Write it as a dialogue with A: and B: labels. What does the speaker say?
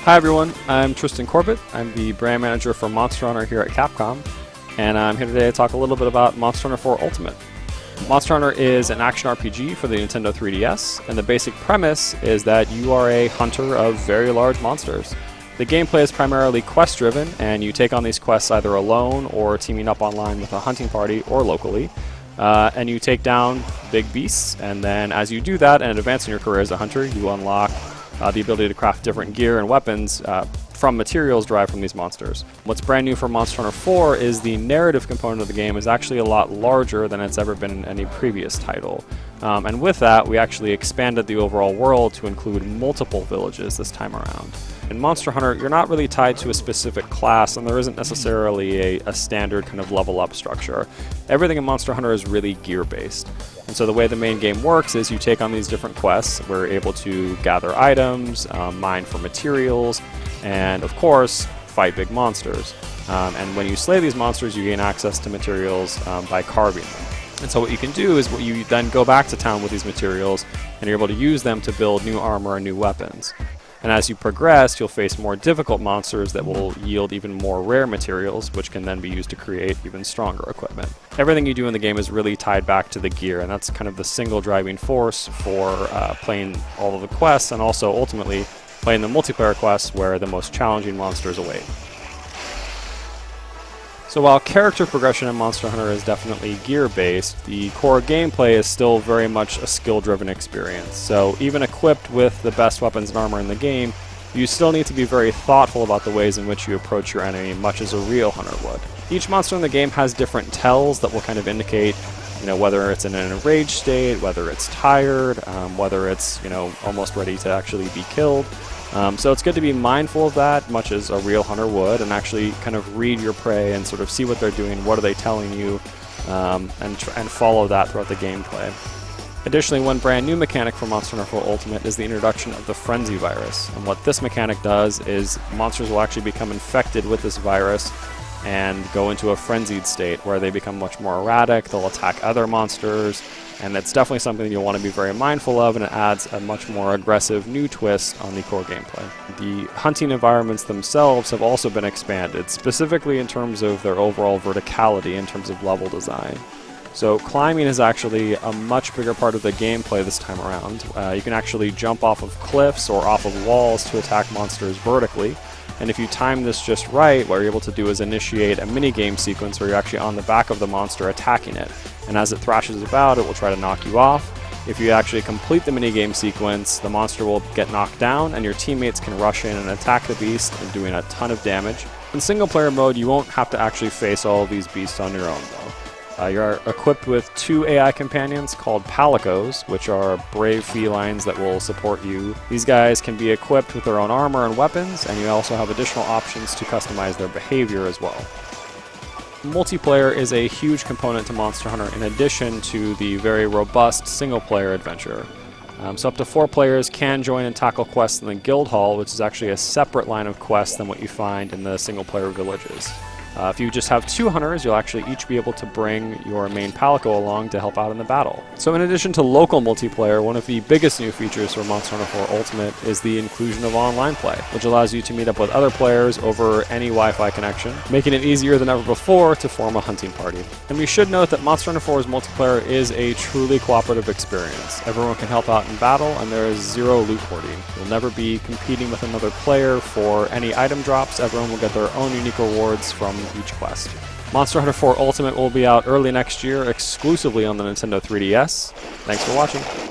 A: Hi everyone, I'm Tristan Corbett. I'm the brand manager for Monster Hunter here at Capcom, and I'm here today to talk a little bit about Monster Hunter 4 Ultimate. Monster Hunter is an action RPG for the Nintendo 3DS, and the basic premise is that you are a hunter of very large monsters. The gameplay is primarily quest-driven, and you take on these quests either alone or teaming up online with a hunting party or locally. And you take down big beasts, and then as you do that and advance in your career as a hunter, you unlock the ability to craft different gear and weapons from materials derived from these monsters. What's brand new for Monster Hunter 4 is the narrative component of the game is actually a lot larger than it's ever been in any previous title. And with that, we actually expanded the overall world to include multiple villages this time around. In Monster Hunter, you're not really tied to a specific class, and there isn't necessarily a standard kind of level up structure. Everything in Monster Hunter is really gear-based. And so the way the main game works is you take on these different quests. We're able to gather items, mine for materials, and of course, fight big monsters. And when you slay these monsters, you gain access to materials by carving them. And so what you can do is you then go back to town with these materials, and you're able to use them to build new armor and new weapons. And as you progress, you'll face more difficult monsters that will yield even more rare materials, which can then be used to create even stronger equipment. Everything you do in the game is really tied back to the gear, and that's kind of the single driving force for playing all of the quests, and also ultimately playing the multiplayer quests where the most challenging monsters await. So while character progression in Monster Hunter is definitely gear-based, the core gameplay is still very much a skill-driven experience. So even equipped with the best weapons and armor in the game, you still need to be very thoughtful about the ways in which you approach your enemy, much as a real hunter would. Each monster in the game has different tells that will kind of indicate, whether it's in an enraged state, whether it's tired, whether it's, almost ready to actually be killed. So it's good to be mindful of that, much as a real hunter would, and actually kind of read your prey and sort of see what they're doing, what are they telling you, and follow that throughout the gameplay. Additionally, one brand new mechanic for Monster Hunter 4 Ultimate is the introduction of the Frenzy virus. And what this mechanic does is monsters will actually become infected with this virus and go into a frenzied state where they become much more erratic, they'll attack other monsters, and it's definitely something that you'll want to be very mindful of, and it adds a much more aggressive new twist on the core gameplay. The hunting environments themselves have also been expanded, specifically in terms of their overall verticality in terms of level design. So climbing is actually a much bigger part of the gameplay this time around. You can actually jump off of cliffs or off of walls to attack monsters vertically. And if you time this just right, what you're able to do is initiate a mini-game sequence where you're actually on the back of the monster attacking it. And as it thrashes about, it will try to knock you off. If you actually complete the mini-game sequence, the monster will get knocked down, and your teammates can rush in and attack the beast, and doing a ton of damage. In single-player mode, you won't have to actually face all of these beasts on your own, though. You're equipped with 2 AI companions called Palicos, which are brave felines that will support you. These guys can be equipped with their own armor and weapons, and you also have additional options to customize their behavior as well. Multiplayer is a huge component to Monster Hunter in addition to the very robust single-player adventure. So up to 4 players can join and tackle quests in the Guild Hall, which is actually a separate line of quests than what you find in the single-player villages. If you just have 2 hunters, you'll actually each be able to bring your main Palico along to help out in the battle. So in addition to local multiplayer, one of the biggest new features for Monster Hunter 4 Ultimate is the inclusion of online play, which allows you to meet up with other players over any Wi-Fi connection, making it easier than ever before to form a hunting party. And we should note that Monster Hunter 4's multiplayer is a truly cooperative experience. Everyone can help out in battle, and there is 0 loot hoarding. You'll never be competing with another player for any item drops. Everyone will get their own unique rewards from each quest. Monster Hunter 4 Ultimate will be out early next year exclusively on the Nintendo 3DS. Thanks for watching.